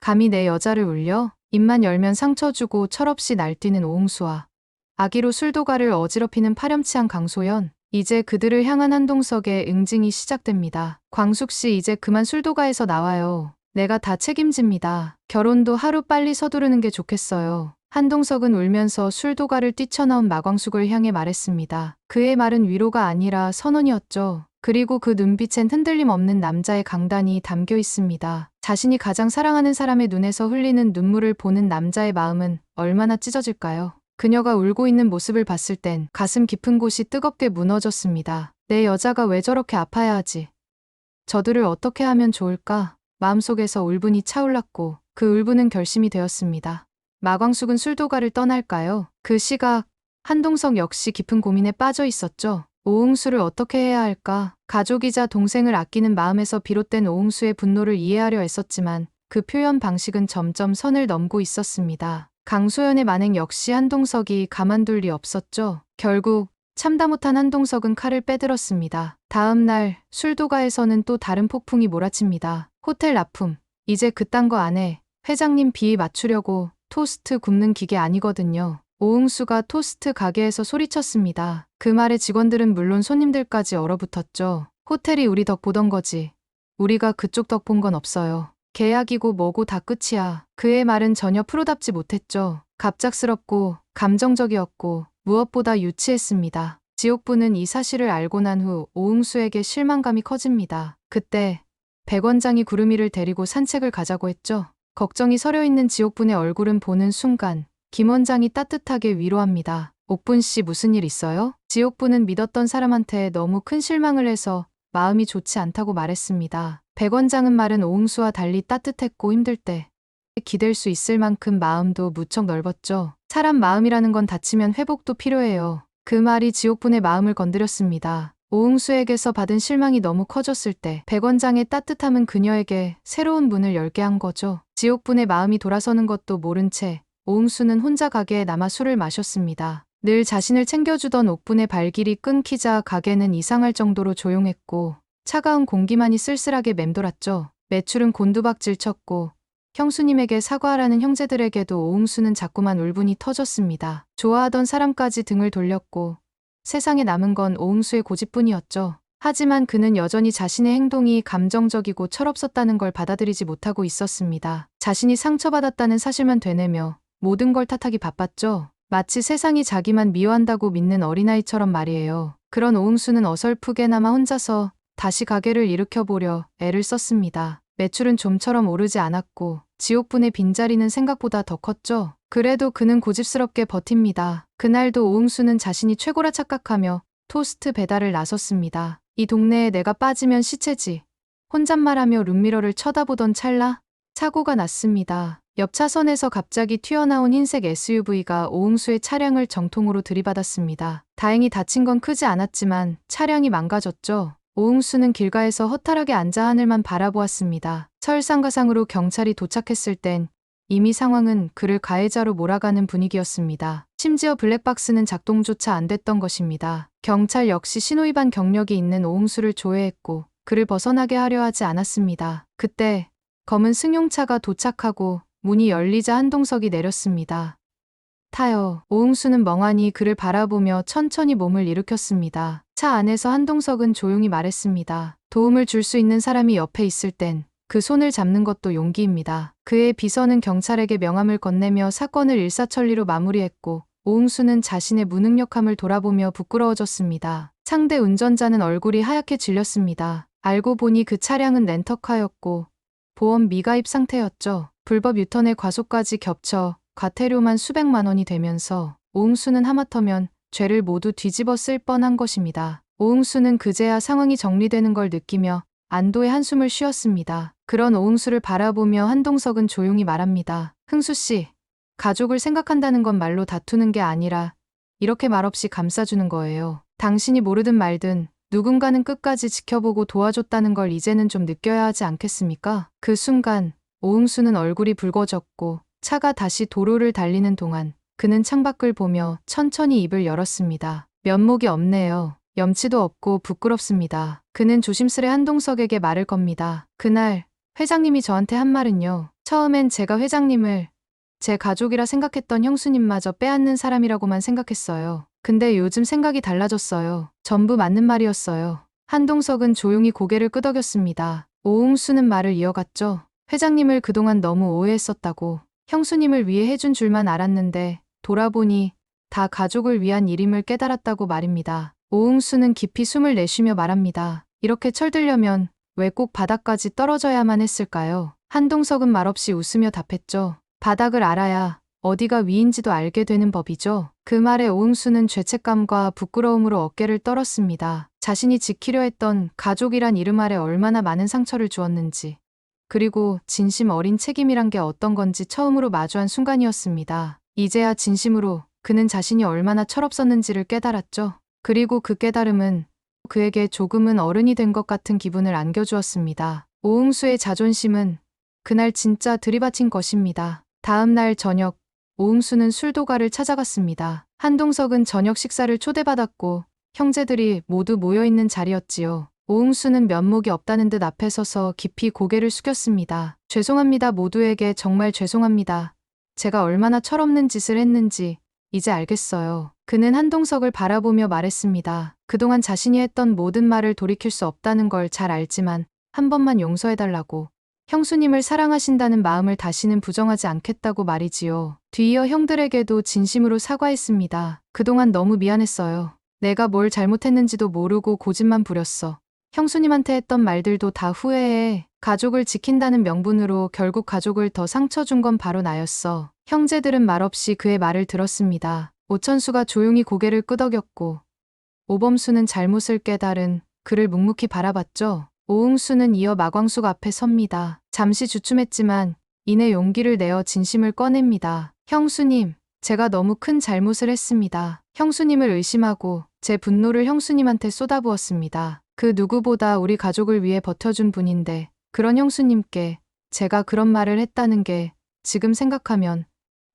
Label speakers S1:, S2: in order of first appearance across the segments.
S1: 감히 내 여자를 울려? 입만 열면 상처 주고 철없이 날뛰는 오응수와 아기로 술도가를 어지럽히는 파렴치한 강소연. 이제 그들을 향한 한동석의 응징이 시작됩니다. 광숙씨 이제 그만 술도가에서 나와요. 내가 다 책임집니다. 결혼도 하루 빨리 서두르는 게 좋겠어요. 한동석은 울면서 술도가를 뛰쳐나온 마광숙을 향해 말했습니다. 그의 말은 위로가 아니라 선언이었죠. 그리고 그 눈빛엔 흔들림 없는 남자의 강단이 담겨 있습니다. 자신이 가장 사랑하는 사람의 눈에서 흘리는 눈물을 보는 남자의 마음은 얼마나 찢어질까요? 그녀가 울고 있는 모습을 봤을 땐 가슴 깊은 곳이 뜨겁게 무너졌습니다. 내 여자가 왜 저렇게 아파야 하지? 저들을 어떻게 하면 좋을까? 마음속에서 울분이 차올랐고 그 울분은 결심이 되었습니다. 마광숙은 술도가를 떠날까요? 그 시각 한동석 역시 깊은 고민에 빠져 있었죠. 오응수를 어떻게 해야 할까? 가족이자 동생을 아끼는 마음에서 비롯된 오응수의 분노를 이해하려 애썼지만 그 표현 방식은 점점 선을 넘고 있었습니다. 강소연의 만행 역시 한동석이 가만둘 리 없었죠. 결국 참다 못한 한동석은 칼을 빼들었습니다. 다음 날 술도가에서는 또 다른 폭풍이 몰아칩니다. 호텔 납품. 이제 그딴 거 안 해. 회장님 비위 맞추려고 토스트 굽는 기계 아니거든요. 오응수가 토스트 가게에서 소리쳤습니다. 그 말에 직원들은 물론 손님들까지 얼어붙었죠. 호텔이 우리 덕 보던 거지. 우리가 그쪽 덕 본 건 없어요. 계약이고 뭐고 다 끝이야. 그의 말은 전혀 프로답지 못했죠. 갑작스럽고 감정적이었고 무엇보다 유치했습니다. 지옥부는 이 사실을 알고 난 후 오응수에게 실망감이 커집니다. 그때 백 원장이 구름이를 데리고 산책을 가자고 했죠. 걱정이 서려 있는 지옥분의 얼굴은 보는 순간 김 원장이 따뜻하게 위로합니다. 옥분 씨 무슨 일 있어요? 지옥분은 믿었던 사람한테 너무 큰 실망을 해서 마음이 좋지 않다고 말했습니다. 백 원장은 말은 오응수와 달리 따뜻했고 힘들 때 기댈 수 있을 만큼 마음도 무척 넓었죠. 사람 마음이라는 건 다치면 회복도 필요해요. 그 말이 지옥분의 마음을 건드렸습니다. 오응수에게서 받은 실망이 너무 커졌을 때 백 원장의 따뜻함은 그녀에게 새로운 문을 열게 한 거죠. 지옥분의 마음이 돌아서는 것도 모른 채 오응수는 혼자 가게에 남아 술을 마셨습니다. 늘 자신을 챙겨주던 옥분의 발길이 끊기자 가게는 이상할 정도로 조용했고 차가운 공기만이 쓸쓸하게 맴돌았죠. 매출은 곤두박질 쳤고 형수님에게 사과하라는 형제들에게도 오응수는 자꾸만 울분이 터졌습니다. 좋아하던 사람까지 등을 돌렸고 세상에 남은 건 오응수의 고집뿐이었죠. 하지만 그는 여전히 자신의 행동이 감정적이고 철없었다는 걸 받아들이지 못하고 있었습니다. 자신이 상처받았다는 사실만 되뇌며 모든 걸 탓하기 바빴죠. 마치 세상이 자기만 미워한다고 믿는 어린아이처럼 말이에요. 그런 오응수는 어설프게나마 혼자서 다시 가게를 일으켜보려 애를 썼습니다. 매출은 좀처럼 오르지 않았고 지옥분의 빈자리는 생각보다 더 컸죠. 그래도 그는 고집스럽게 버팁니다. 그날도 오응수는 자신이 최고라 착각하며 토스트 배달을 나섰습니다. 이 동네에 내가 빠지면 시체지. 혼잣말하며 룸미러를 쳐다보던 찰나 사고가 났습니다. 옆 차선에서 갑자기 튀어나온 흰색 SUV가 오응수의 차량을 정통으로 들이받았습니다. 다행히 다친 건 크지 않았지만 차량이 망가졌죠. 오응수는 길가에서 허탈하게 앉아 하늘만 바라보았습니다. 설상가상으로 경찰이 도착했을 땐 이미 상황은 그를 가해자로 몰아가는 분위기였습니다. 심지어 블랙박스는 작동조차 안 됐던 것입니다. 경찰 역시 신호위반 경력이 있는 오응수를 조회했고 그를 벗어나게 하려 하지 않았습니다. 그때 검은 승용차가 도착하고 문이 열리자 한동석이 내렸습니다. 타요. 오응수는 멍하니 그를 바라보며 천천히 몸을 일으켰습니다. 차 안에서 한동석은 조용히 말했습니다. 도움을 줄 수 있는 사람이 옆에 있을 땐 그 손을 잡는 것도 용기입니다. 그의 비서는 경찰에게 명함을 건네며 사건을 일사천리로 마무리했고 오응수는 자신의 무능력함을 돌아보며 부끄러워졌습니다. 상대 운전자는 얼굴이 하얗게 질렸습니다. 알고 보니 그 차량은 렌터카였고 보험 미가입 상태였죠. 불법 유턴에 과속까지 겹쳐 과태료만 수백만 원이 되면서 오응수는 하마터면 죄를 모두 뒤집어 쓸 뻔한 것입니다. 오응수는 그제야 상황이 정리되는 걸 느끼며 안도의 한숨을 쉬었습니다. 그런 오응수를 바라보며 한동석은 조용히 말합니다. 흥수씨, 가족을 생각한다는 건 말로 다투는 게 아니라 이렇게 말없이 감싸주는 거예요. 당신이 모르든 말든 누군가는 끝까지 지켜보고 도와줬다는 걸 이제는 좀 느껴야 하지 않겠습니까? 그 순간 오응수는 얼굴이 붉어졌고 차가 다시 도로를 달리는 동안 그는 창밖을 보며 천천히 입을 열었습니다. 면목이 없네요. 염치도 없고 부끄럽습니다. 그는 조심스레 한동석에게 말을 겁니다. 그날 회장님이 저한테 한 말은요. 처음엔 제가 회장님을 제 가족이라 생각했던 형수님마저 빼앗는 사람이라고만 생각했어요. 근데 요즘 생각이 달라졌어요. 전부 맞는 말이었어요. 한동석은 조용히 고개를 끄덕였습니다. 오응수는 말을 이어갔죠. 회장님을 그동안 너무 오해했었다고. 형수님을 위해 해준 줄만 알았는데 돌아보니 다 가족을 위한 일임을 깨달았다고 말입니다. 오응수는 깊이 숨을 내쉬며 말합니다. 이렇게 철들려면 왜 꼭 바닥까지 떨어져야만 했을까요? 한동석은 말없이 웃으며 답했죠. 바닥을 알아야 어디가 위인지도 알게 되는 법이죠. 그 말에 오응수는 죄책감과 부끄러움으로 어깨를 떨었습니다. 자신이 지키려 했던 가족이란 이름 아래 얼마나 많은 상처를 주었는지, 그리고 진심 어린 책임이란 게 어떤 건지 처음으로 마주한 순간이었습니다. 이제야 진심으로 그는 자신이 얼마나 철없었는지를 깨달았죠. 그리고 그 깨달음은 그에게 조금은 어른이 된 것 같은 기분을 안겨주었습니다. 오응수의 자존심은 그날 진짜 들이받친 것입니다. 다음 날 저녁, 오응수는 술도가를 찾아갔습니다. 한동석은 저녁 식사를 초대받았고 형제들이 모두 모여있는 자리였지요. 오응수는 면목이 없다는 듯 앞에 서서 깊이 고개를 숙였습니다. 죄송합니다. 모두에게 정말 죄송합니다. 제가 얼마나 철없는 짓을 했는지 이제 알겠어요. 그는 한동석을 바라보며 말했습니다. 그동안 자신이 했던 모든 말을 돌이킬 수 없다는 걸 잘 알지만 한 번만 용서해달라고. 형수님을 사랑하신다는 마음을 다시는 부정하지 않겠다고 말이지요. 뒤이어 형들에게도 진심으로 사과했습니다. 그동안 너무 미안했어요. 내가 뭘 잘못했는지도 모르고 고집만 부렸어. 형수님한테 했던 말들도 다 후회해. 가족을 지킨다는 명분으로 결국 가족을 더 상처 준 건 바로 나였어. 형제들은 말없이 그의 말을 들었습니다. 오천수가 조용히 고개를 끄덕였고 오범수는 잘못을 깨달은 그를 묵묵히 바라봤죠. 오응수는 이어 마광숙 앞에 섭니다. 잠시 주춤했지만 이내 용기를 내어 진심을 꺼냅니다. 형수님, 제가 너무 큰 잘못을 했습니다. 형수님을 의심하고 제 분노를 형수님한테 쏟아부었습니다. 그 누구보다 우리 가족을 위해 버텨준 분인데 그런 형수님께 제가 그런 말을 했다는 게 지금 생각하면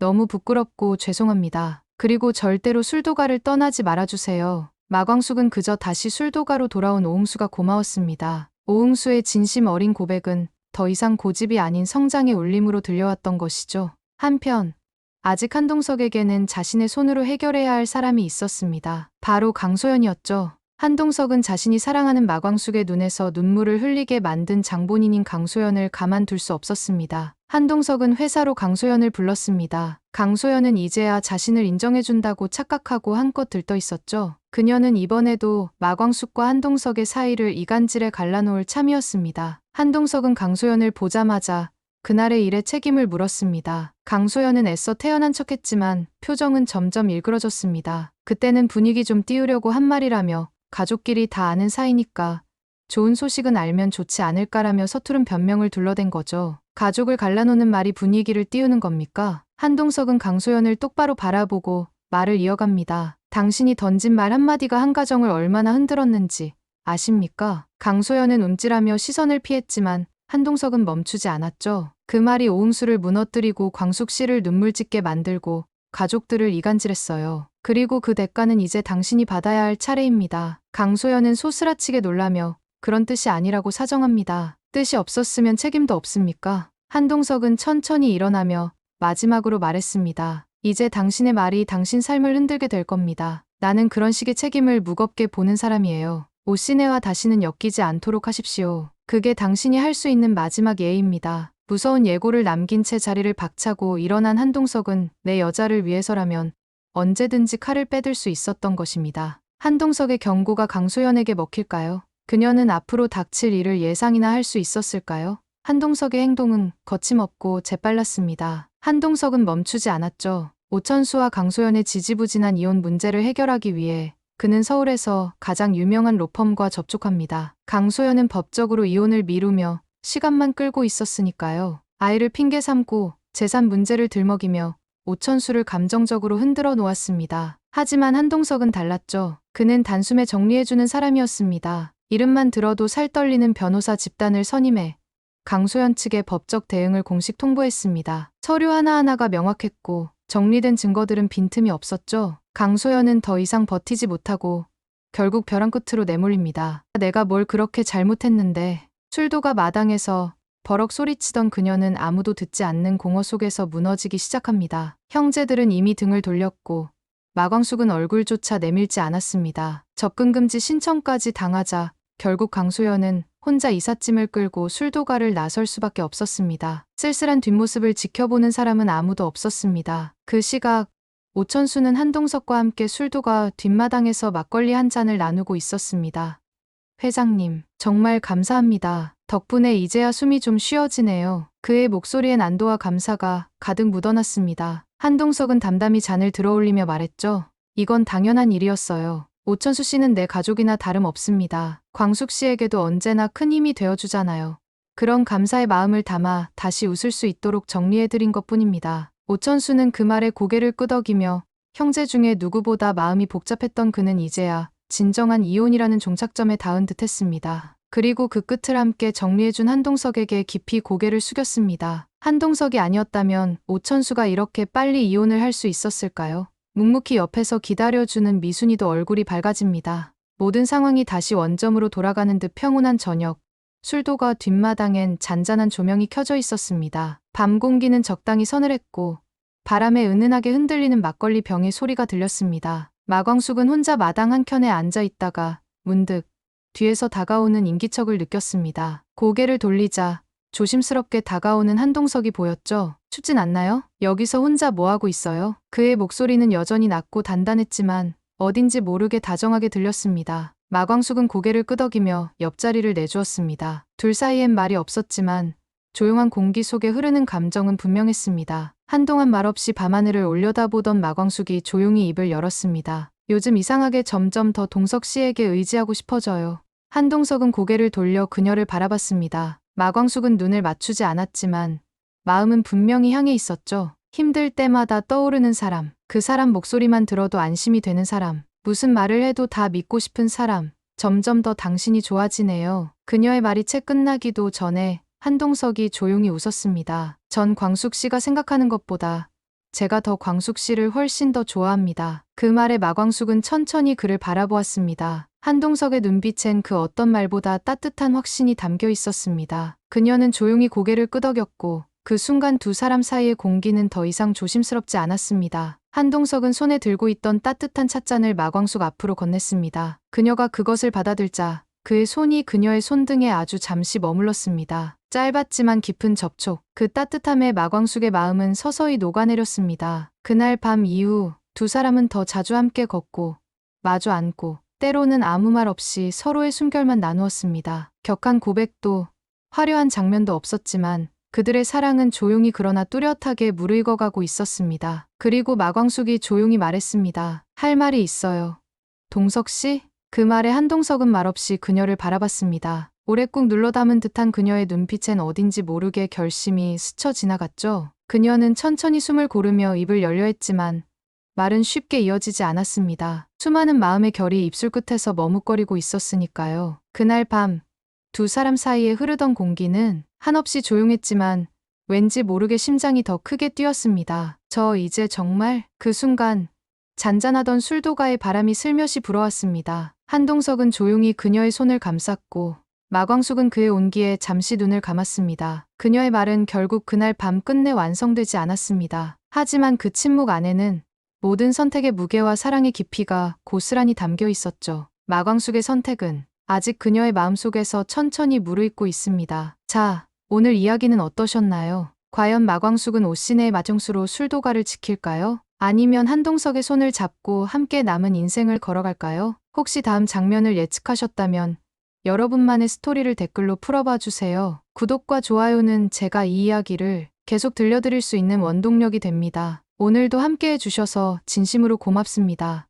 S1: 너무 부끄럽고 죄송합니다. 그리고 절대로 술도가를 떠나지 말아주세요. 마광숙은 그저 다시 술도가로 돌아온 오응수가 고마웠습니다. 오응수의 진심 어린 고백은 더 이상 고집이 아닌 성장의 울림으로 들려왔던 것이죠. 한편 아직 한동석에게는 자신의 손으로 해결해야 할 사람이 있었습니다. 바로 강소연이었죠. 한동석은 자신이 사랑하는 마광숙의 눈에서 눈물을 흘리게 만든 장본인인 강소연을 가만둘 수 없었습니다. 한동석은 회사로 강소연을 불렀습니다. 강소연은 이제야 자신을 인정해준다고 착각하고 한껏 들떠 있었죠. 그녀는 이번에도 마광숙과 한동석의 사이를 이간질에 갈라놓을 참이었습니다. 한동석은 강소연을 보자마자 그날의 일에 책임을 물었습니다. 강소연은 애써 태연한 척했지만 표정은 점점 일그러졌습니다. 그때는 분위기 좀 띄우려고 한 말이라며 가족끼리 다 아는 사이니까 좋은 소식은 알면 좋지 않을까라며 서투른 변명을 둘러댄 거죠. 가족을 갈라놓는 말이 분위기를 띄우는 겁니까? 한동석은 강소연을 똑바로 바라보고 말을 이어갑니다. 당신이 던진 말 한마디가 한 가정을 얼마나 흔들었는지 아십니까? 강소연은 움찔하며 시선을 피했지만 한동석은 멈추지 않았죠. 그 말이 오응수를 무너뜨리고 광숙 씨를 눈물짓게 만들고 가족들을 이간질했어요. 그리고 그 대가는 이제 당신이 받아야 할 차례입니다. 강소연은 소스라치게 놀라며 그런 뜻이 아니라고 사정합니다. 뜻이 없었으면 책임도 없습니까? 한동석은 천천히 일어나며 마지막으로 말했습니다. 이제 당신의 말이 당신 삶을 흔들게 될 겁니다. 나는 그런 식의 책임을 무겁게 보는 사람이에요. 오시네와 다시는 엮이지 않도록 하십시오. 그게 당신이 할 수 있는 마지막 예입니다. 무서운 예고를 남긴 채 자리를 박차고 일어난 한동석은 내 여자를 위해서라면 언제든지 칼을 빼들 수 있었던 것입니다. 한동석의 경고가 강소연에게 먹힐까요? 그녀는 앞으로 닥칠 일을 예상이나 할 수 있었을까요? 한동석의 행동은 거침없고 재빨랐습니다. 한동석은 멈추지 않았죠. 오천수와 강소연의 지지부진한 이혼 문제를 해결하기 위해 그는 서울에서 가장 유명한 로펌과 접촉합니다. 강소연은 법적으로 이혼을 미루며 시간만 끌고 있었으니까요. 아이를 핑계 삼고 재산 문제를 들먹이며 오천수를 감정적으로 흔들어 놓았습니다. 하지만 한동석은 달랐죠. 그는 단숨에 정리해주는 사람이었습니다. 이름만 들어도 살 떨리는 변호사 집단을 선임해 강소연 측의 법적 대응을 공식 통보했습니다. 서류 하나하나가 명확했고 정리된 증거들은 빈틈이 없었죠. 강소연은 더 이상 버티지 못하고 결국 벼랑 끝으로 내몰립니다. 내가 뭘 그렇게 잘못했는데. 술도가 마당에서 버럭 소리치던 그녀는 아무도 듣지 않는 공허 속에서 무너지기 시작합니다. 형제들은 이미 등을 돌렸고 마광숙은 얼굴조차 내밀지 않았습니다. 접근 금지 신청까지 당하자 결국 강소연은 혼자 이삿짐을 끌고 술도가를 나설 수밖에 없었습니다. 쓸쓸한 뒷모습을 지켜보는 사람은 아무도 없었습니다. 그 시각 오천수는 한동석과 함께 술도가 뒷마당에서 막걸리 한 잔을 나누고 있었습니다. 회장님, 정말 감사합니다. 덕분에 이제야 숨이 좀 쉬어지네요. 그의 목소리엔 안도와 감사가 가득 묻어났습니다. 한동석은 담담히 잔을 들어올리며 말했죠. 이건 당연한 일이었어요. 오천수 씨는 내 가족이나 다름없습니다. 광숙 씨에게도 언제나 큰 힘이 되어주잖아요. 그런 감사의 마음을 담아 다시 웃을 수 있도록 정리해드린 것뿐입니다. 오천수는 그 말에 고개를 끄덕이며 형제 중에 누구보다 마음이 복잡했던 그는 이제야 진정한 이혼이라는 종착점에 닿은 듯했습니다. 그리고 그 끝을 함께 정리해준 한동석에게 깊이 고개를 숙였습니다. 한동석이 아니었다면 오천수가 이렇게 빨리 이혼을 할 수 있었을까요? 묵묵히 옆에서 기다려주는 미순이도 얼굴이 밝아집니다. 모든 상황이 다시 원점으로 돌아가는 듯 평온한 저녁. 술도가 뒷마당엔 잔잔한 조명이 켜져 있었습니다. 밤 공기는 적당히 서늘했고 바람에 은은하게 흔들리는 막걸리 병의 소리가 들렸습니다. 마광숙은 혼자 마당 한켠에 앉아 있다가 문득 뒤에서 다가오는 인기척을 느꼈습니다. 고개를 돌리자 조심스럽게 다가오는 한동석이 보였죠. 춥진 않나요? 여기서 혼자 뭐하고 있어요? 그의 목소리는 여전히 낮고 단단했지만 어딘지 모르게 다정하게 들렸습니다. 마광숙은 고개를 끄덕이며 옆자리를 내주었습니다. 둘 사이엔 말이 없었지만 조용한 공기 속에 흐르는 감정은 분명했습니다. 한동안 말없이 밤하늘을 올려다보던 마광숙이 조용히 입을 열었습니다. 요즘 이상하게 점점 더 동석 씨에게 의지하고 싶어져요. 한동석은 고개를 돌려 그녀를 바라봤습니다. 마광숙은 눈을 맞추지 않았지만 마음은 분명히 향해 있었죠. 힘들 때마다 떠오르는 사람, 그 사람 목소리만 들어도 안심이 되는 사람, 무슨 말을 해도 다 믿고 싶은 사람, 점점 더 당신이 좋아지네요. 그녀의 말이 채 끝나기도 전에 한동석이 조용히 웃었습니다. 전 광숙 씨가 생각하는 것보다 제가 더 광숙 씨를 훨씬 더 좋아합니다. 그 말에 마광숙은 천천히 그를 바라보았습니다. 한동석의 눈빛엔 그 어떤 말보다 따뜻한 확신이 담겨 있었습니다. 그녀는 조용히 고개를 끄덕였고 그 순간 두 사람 사이의 공기는 더 이상 조심스럽지 않았습니다. 한동석은 손에 들고 있던 따뜻한 찻잔을 마광숙 앞으로 건넸습니다. 그녀가 그것을 받아들자 그의 손이 그녀의 손등에 아주 잠시 머물렀습니다. 짧았지만 깊은 접촉, 그 따뜻함에 마광숙의 마음은 서서히 녹아내렸습니다. 그날 밤 이후 두 사람은 더 자주 함께 걷고 마주 앉고 때로는 아무 말 없이 서로의 숨결만 나누었습니다. 격한 고백도 화려한 장면도 없었지만 그들의 사랑은 조용히 그러나 뚜렷하게 무르익어가고 있었습니다. 그리고 마광숙이 조용히 말했습니다. 할 말이 있어요. 동석 씨? 그 말에 한동석은 말없이 그녀를 바라봤습니다. 오래 꾹 눌러 담은 듯한 그녀의 눈빛엔 어딘지 모르게 결심이 스쳐 지나갔죠. 그녀는 천천히 숨을 고르며 입을 열려 했지만 말은 쉽게 이어지지 않았습니다. 수많은 마음의 결이 입술 끝에서 머뭇거리고 있었으니까요. 그날 밤 두 사람 사이에 흐르던 공기는 한없이 조용했지만 왠지 모르게 심장이 더 크게 뛰었습니다. 저 이제 정말 그 순간 잔잔하던 술도가의 바람이 슬며시 불어왔습니다. 한동석은 조용히 그녀의 손을 감쌌고 마광숙은 그의 온기에 잠시 눈을 감았습니다. 그녀의 말은 결국 그날 밤 끝내 완성되지 않았습니다. 하지만 그 침묵 안에는 모든 선택의 무게와 사랑의 깊이가 고스란히 담겨 있었죠. 마광숙의 선택은 아직 그녀의 마음속에서 천천히 무르익고 있습니다. 자, 오늘 이야기는 어떠셨나요? 과연 마광숙은 오신의 마정수로 술도가를 지킬까요? 아니면 한동석의 손을 잡고 함께 남은 인생을 걸어갈까요? 혹시 다음 장면을 예측하셨다면 여러분만의 스토리를 댓글로 풀어봐 주세요. 구독과 좋아요는 제가 이 이야기를 계속 들려드릴 수 있는 원동력이 됩니다. 오늘도 함께 해주셔서 진심으로 고맙습니다.